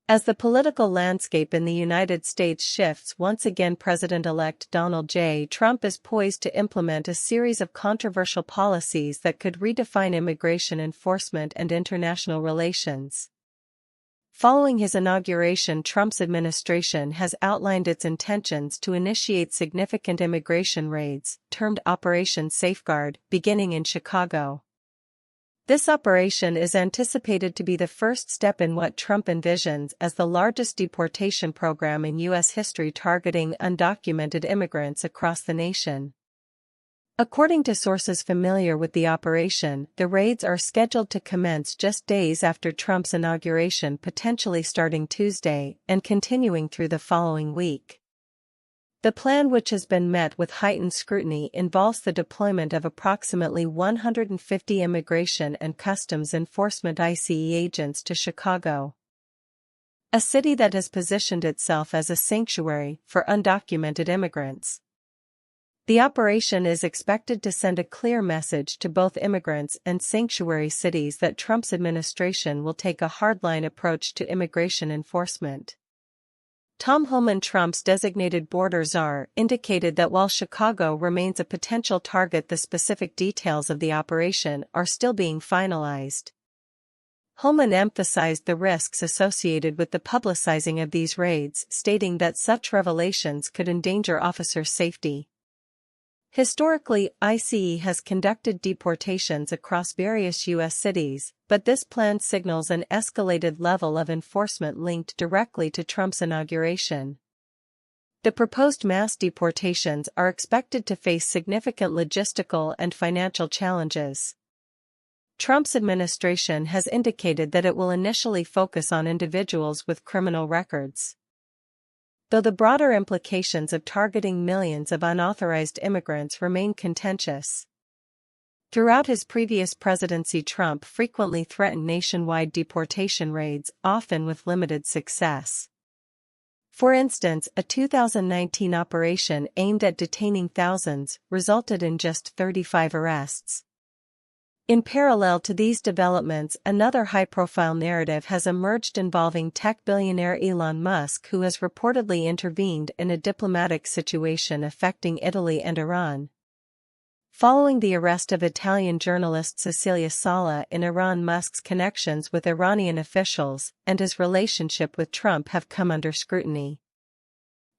As the political landscape in the United States shifts once again, President-elect Donald J. Trump is poised to implement a series of controversial policies that could redefine immigration enforcement and international relations. Following his inauguration, Trump's administration has outlined its intentions to initiate significant immigration raids, termed Operation Safeguard, beginning in Chicago. This operation is anticipated to be the first step in what Trump envisions as the largest deportation program in U.S. history targeting undocumented immigrants across the nation. According to sources familiar with the operation, the raids are scheduled to commence just days after Trump's inauguration, potentially starting Tuesday and continuing through the following week. The plan, which has been met with heightened scrutiny, involves the deployment of approximately 150 Immigration and Customs Enforcement (ICE) agents to Chicago, a city that has positioned itself as a sanctuary for undocumented immigrants. The operation is expected to send a clear message to both immigrants and sanctuary cities that Trump's administration will take a hardline approach to immigration enforcement. Tom Homan, Trump's designated border czar, indicated that while Chicago remains a potential target, the specific details of the operation are still being finalized. Homan emphasized the risks associated with the publicizing of these raids, stating that such revelations could endanger officers' safety. Historically, ICE has conducted deportations across various U.S. cities, but this plan signals an escalated level of enforcement linked directly to Trump's inauguration. The proposed mass deportations are expected to face significant logistical and financial challenges. Trump's administration has indicated that it will initially focus on individuals with criminal records, though the broader implications of targeting millions of unauthorized immigrants remain contentious. Throughout his previous presidency, Trump frequently threatened nationwide deportation raids, often with limited success. For instance, a 2019 operation aimed at detaining thousands resulted in just 35 arrests. In parallel to these developments, another high-profile narrative has emerged involving tech billionaire Elon Musk, who has reportedly intervened in a diplomatic situation affecting Italy and Iran. Following the arrest of Italian journalist Cecilia Sala in Iran, Musk's connections with Iranian officials and his relationship with Trump have come under scrutiny.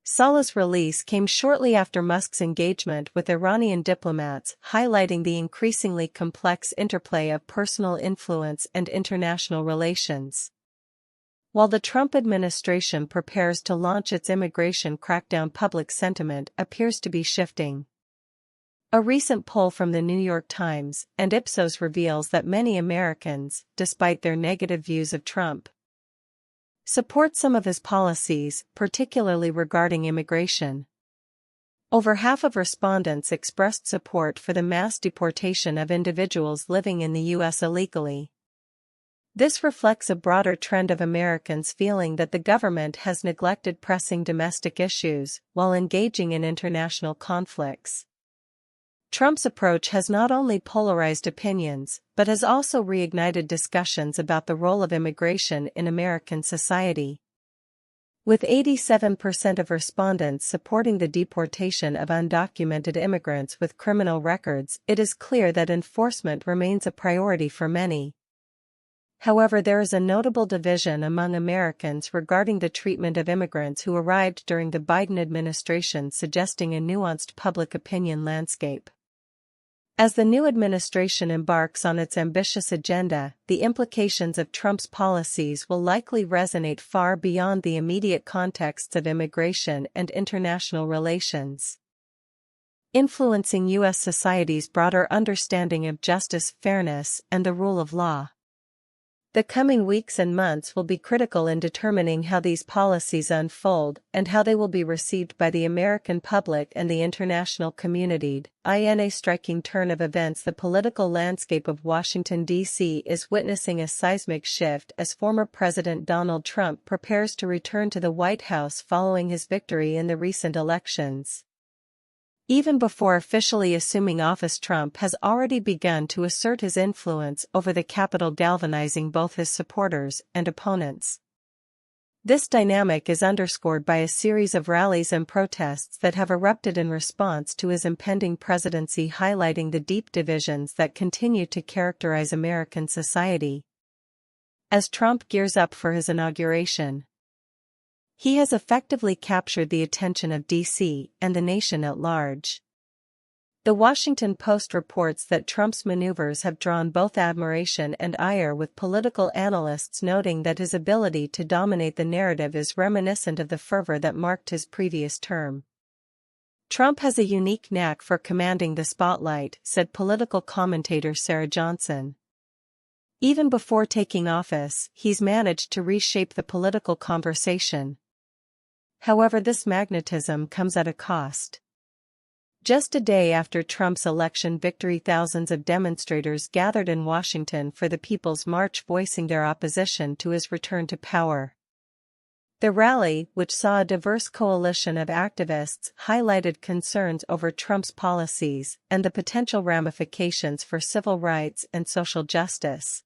Salah's release came shortly after Musk's engagement with Iranian diplomats, highlighting the increasingly complex interplay of personal influence and international relations. While the Trump administration prepares to launch its immigration crackdown, public sentiment appears to be shifting. A recent poll from the New York Times and Ipsos reveals that many Americans, despite their negative views of Trump, support some of his policies, particularly regarding immigration. Over half of respondents expressed support for the mass deportation of individuals living in the U.S. illegally. This reflects a broader trend of Americans feeling that the government has neglected pressing domestic issues while engaging in international conflicts. Trump's approach has not only polarized opinions, but has also reignited discussions about the role of immigration in American society. With 87% of respondents supporting the deportation of undocumented immigrants with criminal records, it is clear that enforcement remains a priority for many. However, there is a notable division among Americans regarding the treatment of immigrants who arrived during the Biden administration, suggesting a nuanced public opinion landscape. As the new administration embarks on its ambitious agenda, the implications of Trump's policies will likely resonate far beyond the immediate contexts of immigration and international relations, influencing U.S. society's broader understanding of justice, fairness, and the rule of law. The coming weeks and months will be critical in determining how these policies unfold and how they will be received by the American public and the international community. In a striking turn of events, the political landscape of Washington, D.C. is witnessing a seismic shift as former President Donald Trump prepares to return to the White House following his victory in the recent elections. Even before officially assuming office, Trump has already begun to assert his influence over the Capitol, galvanizing both his supporters and opponents. This dynamic is underscored by a series of rallies and protests that have erupted in response to his impending presidency, highlighting the deep divisions that continue to characterize American society. As Trump gears up for his inauguration, he has effectively captured the attention of D.C. and the nation at large. The Washington Post reports that Trump's maneuvers have drawn both admiration and ire, with political analysts noting that his ability to dominate the narrative is reminiscent of the fervor that marked his previous term. Trump has a unique knack for commanding the spotlight, said political commentator Sarah Johnson. Even before taking office, he's managed to reshape the political conversation. However, this magnetism comes at a cost. Just a day after Trump's election victory, thousands of demonstrators gathered in Washington for the People's March, voicing their opposition to his return to power. The rally, which saw a diverse coalition of activists, highlighted concerns over Trump's policies and the potential ramifications for civil rights and social justice.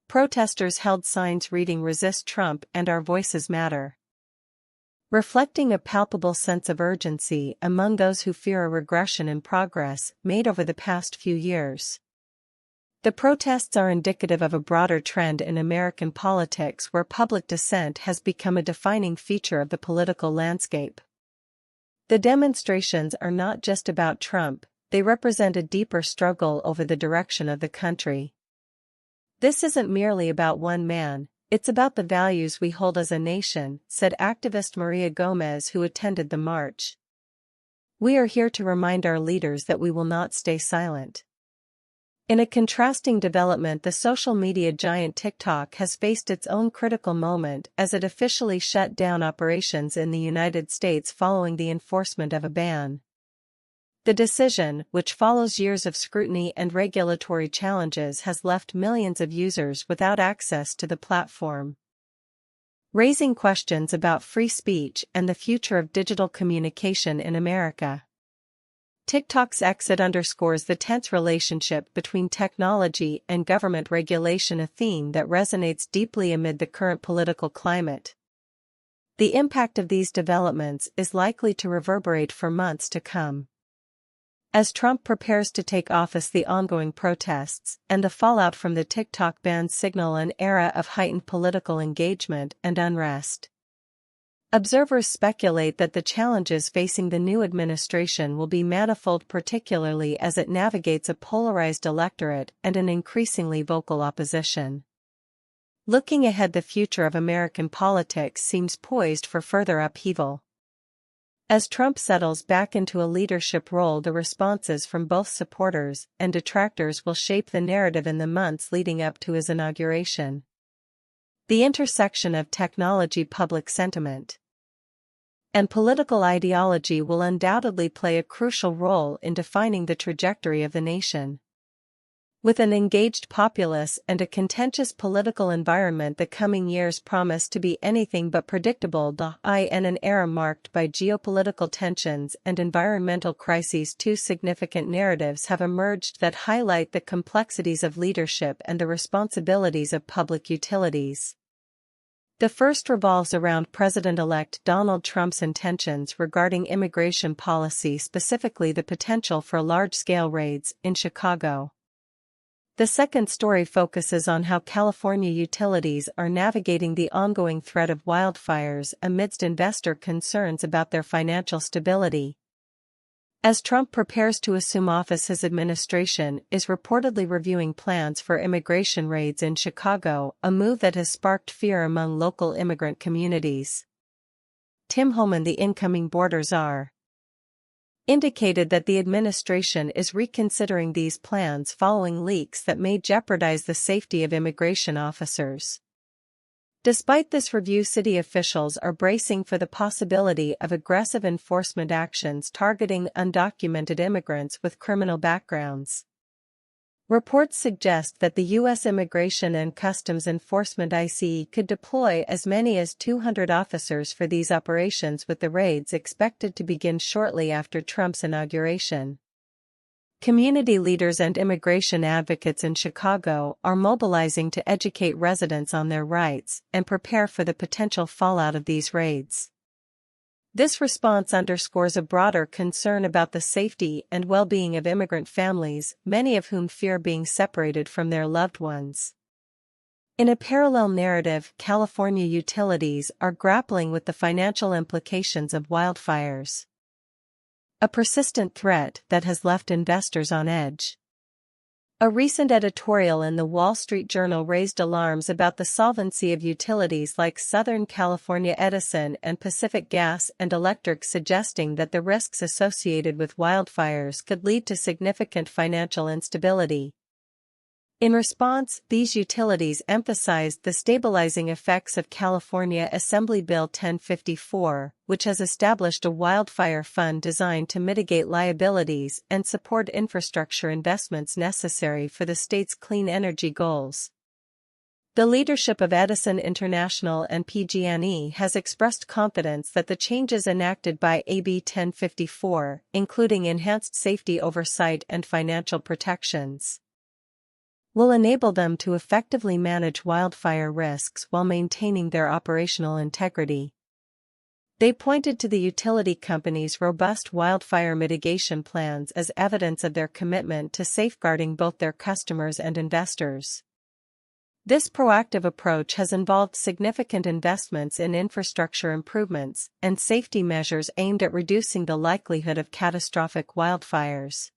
Protesters held signs reading "Resist Trump" and "Our Voices Matter," reflecting a palpable sense of urgency among those who fear a regression in progress made over the past few years. The protests are indicative of a broader trend in American politics, where public dissent has become a defining feature of the political landscape. The demonstrations are not just about Trump, they represent a deeper struggle over the direction of the country. This isn't merely about one man. It's about the values we hold as a nation, said activist Maria Gomez, who attended the march. We are here to remind our leaders that we will not stay silent. In a contrasting development, the social media giant TikTok has faced its own critical moment as it officially shut down operations in the United States following the enforcement of a ban. The decision, which follows years of scrutiny and regulatory challenges, has left millions of users without access to the platform, raising questions about free speech and the future of digital communication in America. TikTok's exit underscores the tense relationship between technology and government regulation, a theme that resonates deeply amid the current political climate. The impact of these developments is likely to reverberate for months to come. As Trump prepares to take office, the ongoing protests and the fallout from the TikTok ban signal an era of heightened political engagement and unrest. Observers speculate that the challenges facing the new administration will be manifold, particularly as it navigates a polarized electorate and an increasingly vocal opposition. Looking ahead, the future of American politics seems poised for further upheaval. As Trump settles back into a leadership role, the responses from both supporters and detractors will shape the narrative in the months leading up to his inauguration. The intersection of technology, public sentiment, and political ideology will undoubtedly play a crucial role in defining the trajectory of the nation. With an engaged populace and a contentious political environment, the coming years promise to be anything but predictable. In an era marked by geopolitical tensions and environmental crises, two significant narratives have emerged that highlight the complexities of leadership and the responsibilities of public utilities. The first revolves around President-elect Donald Trump's intentions regarding immigration policy, specifically the potential for large-scale raids in Chicago. The second story focuses on how California utilities are navigating the ongoing threat of wildfires amidst investor concerns about their financial stability. As Trump prepares to assume office, his administration is reportedly reviewing plans for immigration raids in Chicago, a move that has sparked fear among local immigrant communities. Tim Holman, the incoming border czar, indicated that the administration is reconsidering these plans following leaks that may jeopardize the safety of immigration officers. Despite this review, city officials are bracing for the possibility of aggressive enforcement actions targeting undocumented immigrants with criminal backgrounds. Reports suggest that the U.S. Immigration and Customs Enforcement (ICE) could deploy as many as 200 officers for these operations, with the raids expected to begin shortly after Trump's inauguration. Community leaders and immigration advocates in Chicago are mobilizing to educate residents on their rights and prepare for the potential fallout of these raids. This response underscores a broader concern about the safety and well-being of immigrant families, many of whom fear being separated from their loved ones. In a parallel narrative, California utilities are grappling with the financial implications of wildfires, a persistent threat that has left investors on edge. A recent editorial in the Wall Street Journal raised alarms about the solvency of utilities like Southern California Edison and Pacific Gas and Electric, suggesting that the risks associated with wildfires could lead to significant financial instability. In response, these utilities emphasized the stabilizing effects of California Assembly Bill 1054, which has established a wildfire fund designed to mitigate liabilities and support infrastructure investments necessary for the state's clean energy goals. The leadership of Edison International and PG&E has expressed confidence that the changes enacted by AB 1054, including enhanced safety oversight and financial protections, will enable them to effectively manage wildfire risks while maintaining their operational integrity. They pointed to the utility company's robust wildfire mitigation plans as evidence of their commitment to safeguarding both their customers and investors. This proactive approach has involved significant investments in infrastructure improvements and safety measures aimed at reducing the likelihood of catastrophic wildfires.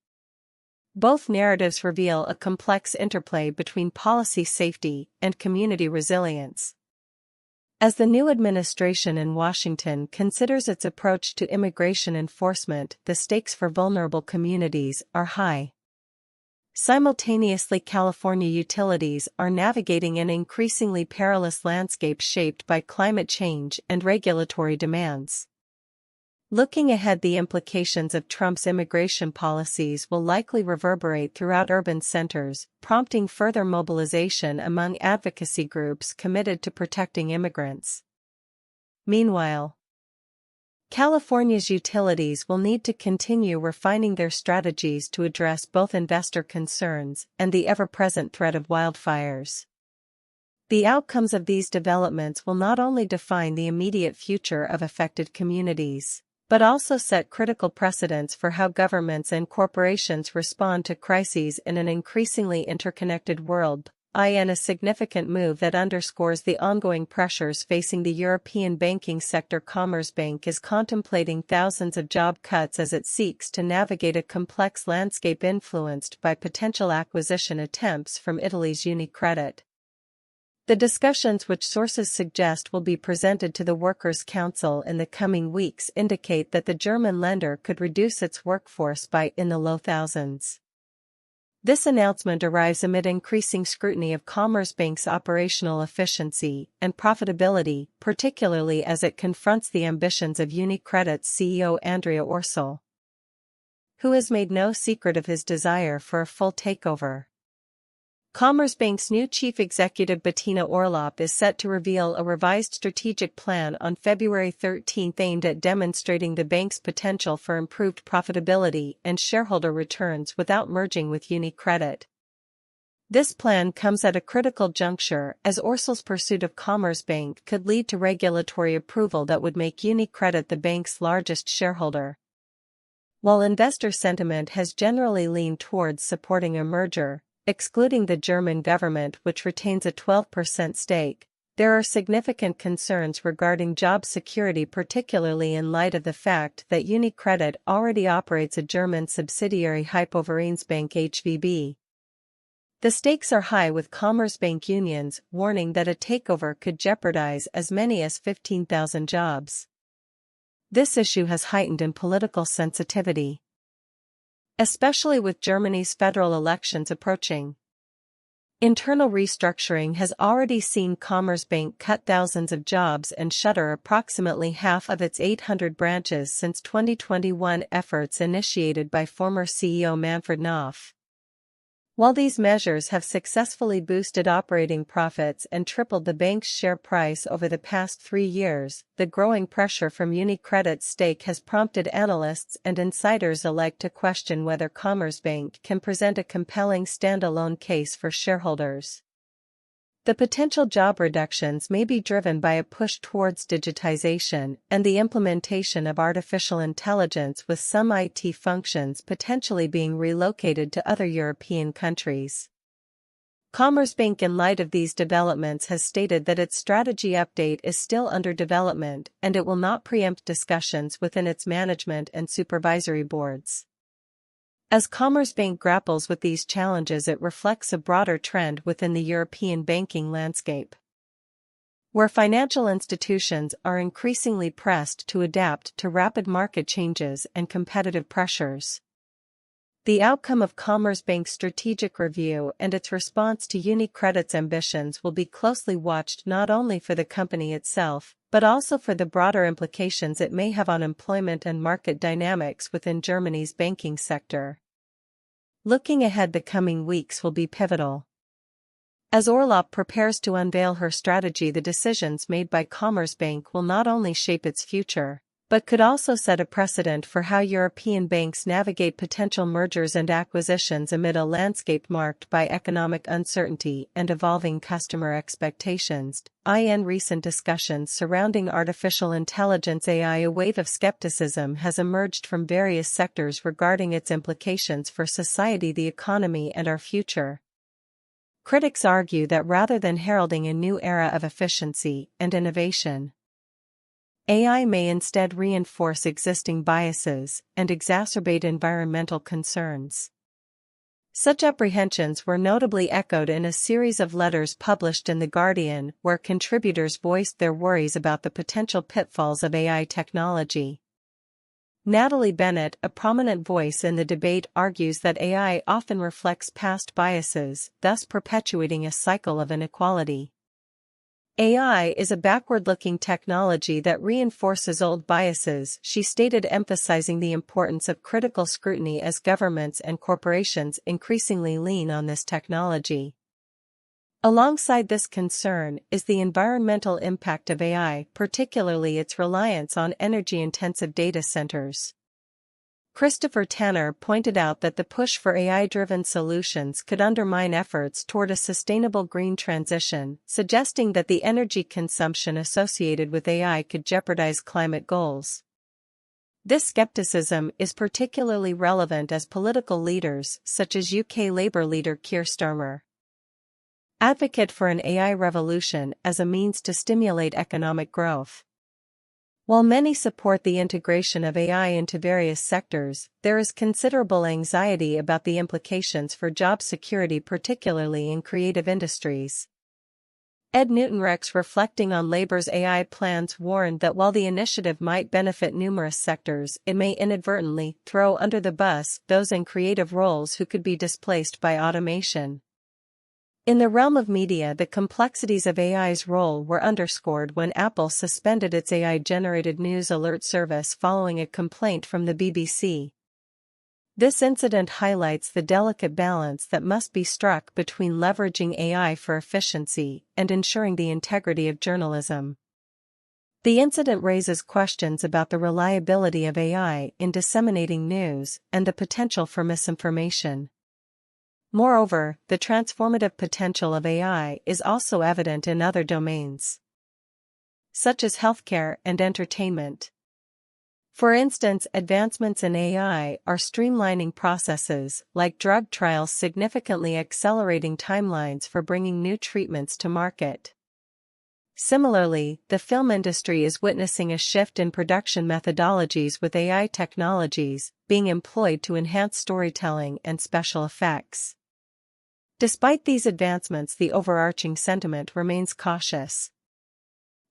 Both narratives reveal a complex interplay between policy safety and community resilience. As the new administration in Washington considers its approach to immigration enforcement, the stakes for vulnerable communities are high. Simultaneously, California utilities are navigating an increasingly perilous landscape shaped by climate change and regulatory demands. Looking ahead, the implications of Trump's immigration policies will likely reverberate throughout urban centers, prompting further mobilization among advocacy groups committed to protecting immigrants. Meanwhile, California's utilities will need to continue refining their strategies to address both investor concerns and the ever-present threat of wildfires. The outcomes of these developments will not only define the immediate future of affected communities, but also set critical precedents for how governments and corporations respond to crises in an increasingly interconnected world. In a significant move that underscores the ongoing pressures facing the European banking sector, Commerzbank is contemplating thousands of job cuts as it seeks to navigate a complex landscape influenced by potential acquisition attempts from Italy's UniCredit. The discussions, which sources suggest will be presented to the Workers' Council in the coming weeks, indicate that the German lender could reduce its workforce by in the low thousands. This announcement arrives amid increasing scrutiny of Commerzbank's operational efficiency and profitability, particularly as it confronts the ambitions of UniCredit's CEO Andrea Orcel, who has made no secret of his desire for a full takeover. Commerzbank's new chief executive Bettina Orlopp is set to reveal a revised strategic plan on February 13 aimed at demonstrating the bank's potential for improved profitability and shareholder returns without merging with UniCredit. This plan comes at a critical juncture, as Orcel's pursuit of Commerzbank could lead to regulatory approval that would make UniCredit the bank's largest shareholder. While investor sentiment has generally leaned towards supporting a merger, excluding the German government, which retains a 12% stake, there are significant concerns regarding job security, particularly in light of the fact that UniCredit already operates a German subsidiary, Hypovereinsbank HVB. The stakes are high, with Commerzbank unions warning that a takeover could jeopardize as many as 15,000 jobs. This issue has heightened in political sensitivity, especially with Germany's federal elections approaching. Internal restructuring has already seen Commerzbank cut thousands of jobs and shutter approximately half of its 800 branches since 2021, efforts initiated by former CEO Manfred Knoff. While these measures have successfully boosted operating profits and tripled the bank's share price over the past 3 years, the growing pressure from UniCredit's stake has prompted analysts and insiders alike to question whether Commerzbank can present a compelling standalone case for shareholders. The potential job reductions may be driven by a push towards digitization and the implementation of artificial intelligence, with some IT functions potentially being relocated to other European countries. Commerzbank, in light of these developments, has stated that its strategy update is still under development and it will not preempt discussions within its management and supervisory boards. As Commerzbank grapples with these challenges, it reflects a broader trend within the European banking landscape, where financial institutions are increasingly pressed to adapt to rapid market changes and competitive pressures. The outcome of Commerzbank's strategic review and its response to UniCredit's ambitions will be closely watched, not only for the company itself, but also for the broader implications it may have on employment and market dynamics within Germany's banking sector. Looking ahead, the coming weeks will be pivotal. As Orlop prepares to unveil her strategy, the decisions made by Commerzbank will not only shape its future, but could also set a precedent for how European banks navigate potential mergers and acquisitions amid a landscape marked by economic uncertainty and evolving customer expectations. In recent discussions surrounding artificial intelligence (AI), a wave of skepticism has emerged from various sectors regarding its implications for society, the economy, and our future. Critics argue that rather than heralding a new era of efficiency and innovation, AI may instead reinforce existing biases and exacerbate environmental concerns. Such apprehensions were notably echoed in a series of letters published in The Guardian, where contributors voiced their worries about the potential pitfalls of AI technology. Natalie Bennett, a prominent voice in the debate, argues that AI often reflects past biases, thus perpetuating a cycle of inequality. AI is a backward-looking technology that reinforces old biases, she stated, emphasizing the importance of critical scrutiny as governments and corporations increasingly lean on this technology. Alongside this concern is the environmental impact of AI, particularly its reliance on energy-intensive data centers. Christopher Tanner pointed out that the push for AI-driven solutions could undermine efforts toward a sustainable green transition, suggesting that the energy consumption associated with AI could jeopardize climate goals. This skepticism is particularly relevant as political leaders, such as UK Labour leader Keir Starmer, advocate for an AI revolution as a means to stimulate economic growth. While many support the integration of AI into various sectors, there is considerable anxiety about the implications for job security, particularly in creative industries. Ed Newton-Rex, reflecting on Labour's AI plans, warned that while the initiative might benefit numerous sectors, it may inadvertently throw under the bus those in creative roles who could be displaced by automation. In the realm of media, the complexities of AI's role were underscored when Apple suspended its AI-generated news alert service following a complaint from the BBC. This incident highlights the delicate balance that must be struck between leveraging AI for efficiency and ensuring the integrity of journalism. The incident raises questions about the reliability of AI in disseminating news and the potential for misinformation. Moreover, the transformative potential of AI is also evident in other domains, such as healthcare and entertainment. For instance, advancements in AI are streamlining processes like drug trials, significantly accelerating timelines for bringing new treatments to market. Similarly, the film industry is witnessing a shift in production methodologies, with AI technologies being employed to enhance storytelling and special effects. Despite these advancements, the overarching sentiment remains cautious.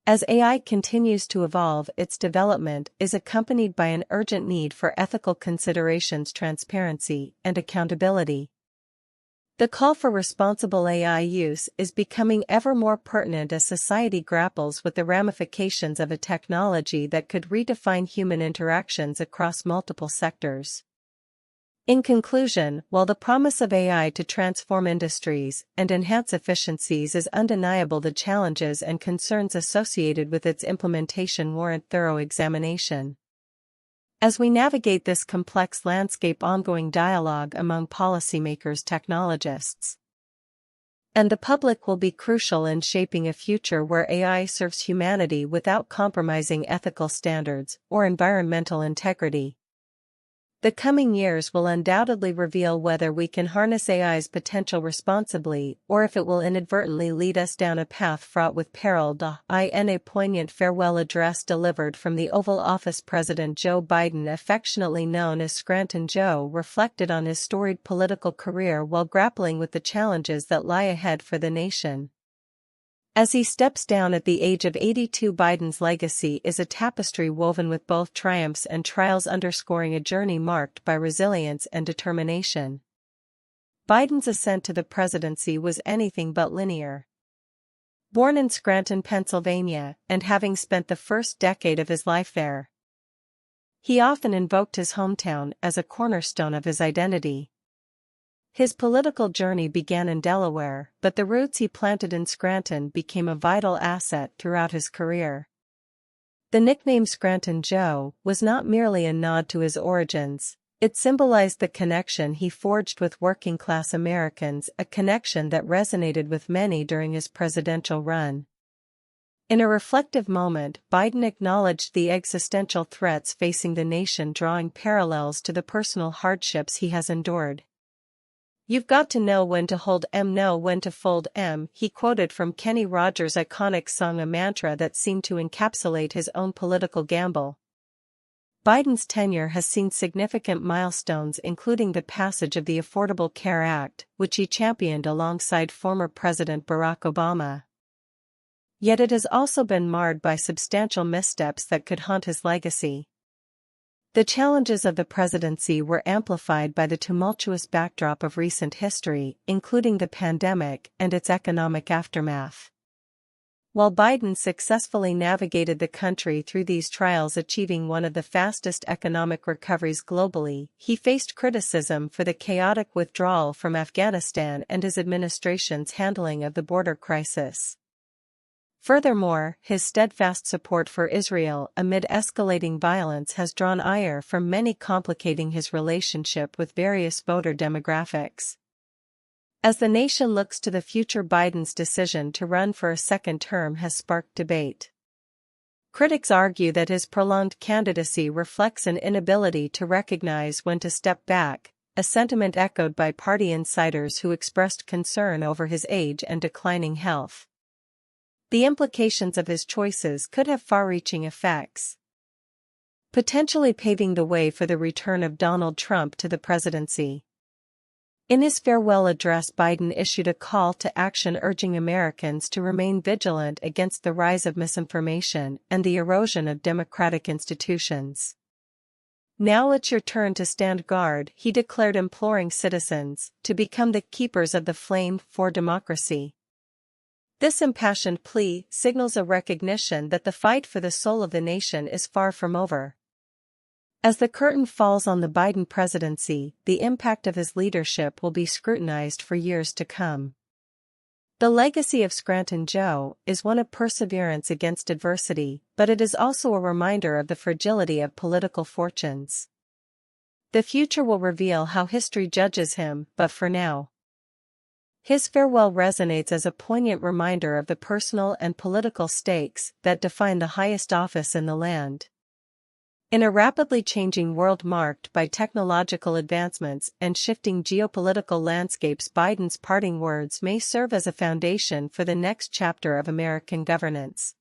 As AI continues to evolve, its development is accompanied by an urgent need for ethical considerations, transparency, and accountability. The call for responsible AI use is becoming ever more pertinent as society grapples with the ramifications of a technology that could redefine human interactions across multiple sectors. In conclusion, while the promise of AI to transform industries and enhance efficiencies is undeniable, the challenges and concerns associated with its implementation warrant thorough examination. As we navigate this complex landscape, ongoing dialogue among policymakers, technologists, and the public will be crucial in shaping a future where AI serves humanity without compromising ethical standards or environmental integrity. The coming years will undoubtedly reveal whether we can harness AI's potential responsibly or if it will inadvertently lead us down a path fraught with peril. In a poignant farewell address delivered from the Oval Office, President Joe Biden, affectionately known as Scranton Joe, reflected on his storied political career while grappling with the challenges that lie ahead for the nation. As he steps down at the age of 82, Biden's legacy is a tapestry woven with both triumphs and trials, underscoring a journey marked by resilience and determination. Biden's ascent to the presidency was anything but linear. Born in Scranton, Pennsylvania, and having spent the first decade of his life there, he often invoked his hometown as a cornerstone of his identity. His political journey began in Delaware, but the roots he planted in Scranton became a vital asset throughout his career. The nickname Scranton Joe was not merely a nod to his origins, it symbolized the connection he forged with working-class Americans, a connection that resonated with many during his presidential run. In a reflective moment, Biden acknowledged the existential threats facing the nation, drawing parallels to the personal hardships he has endured. "You've got to know when to hold M, know when to fold M," he quoted from Kenny Rogers' iconic song, a mantra that seemed to encapsulate his own political gamble. Biden's tenure has seen significant milestones, including the passage of the Affordable Care Act, which he championed alongside former President Barack Obama. Yet it has also been marred by substantial missteps that could haunt his legacy. The challenges of the presidency were amplified by the tumultuous backdrop of recent history, including the pandemic and its economic aftermath. While Biden successfully navigated the country through these trials, achieving one of the fastest economic recoveries globally, he faced criticism for the chaotic withdrawal from Afghanistan and his administration's handling of the border crisis. Furthermore, his steadfast support for Israel amid escalating violence has drawn ire from many, complicating his relationship with various voter demographics. As the nation looks to the future, Biden's decision to run for a second term has sparked debate. Critics argue that his prolonged candidacy reflects an inability to recognize when to step back, a sentiment echoed by party insiders who expressed concern over his age and declining health. The implications of his choices could have far-reaching effects, potentially paving the way for the return of Donald Trump to the presidency. In his farewell address, Biden issued a call to action, urging Americans to remain vigilant against the rise of misinformation and the erosion of democratic institutions. "Now it's your turn to stand guard," he declared, imploring citizens to become the keepers of the flame for democracy. This impassioned plea signals a recognition that the fight for the soul of the nation is far from over. As the curtain falls on the Biden presidency, the impact of his leadership will be scrutinized for years to come. The legacy of Scranton Joe is one of perseverance against adversity, but it is also a reminder of the fragility of political fortunes. The future will reveal how history judges him, but for now, his farewell resonates as a poignant reminder of the personal and political stakes that define the highest office in the land. In a rapidly changing world marked by technological advancements and shifting geopolitical landscapes, Biden's parting words may serve as a foundation for the next chapter of American governance.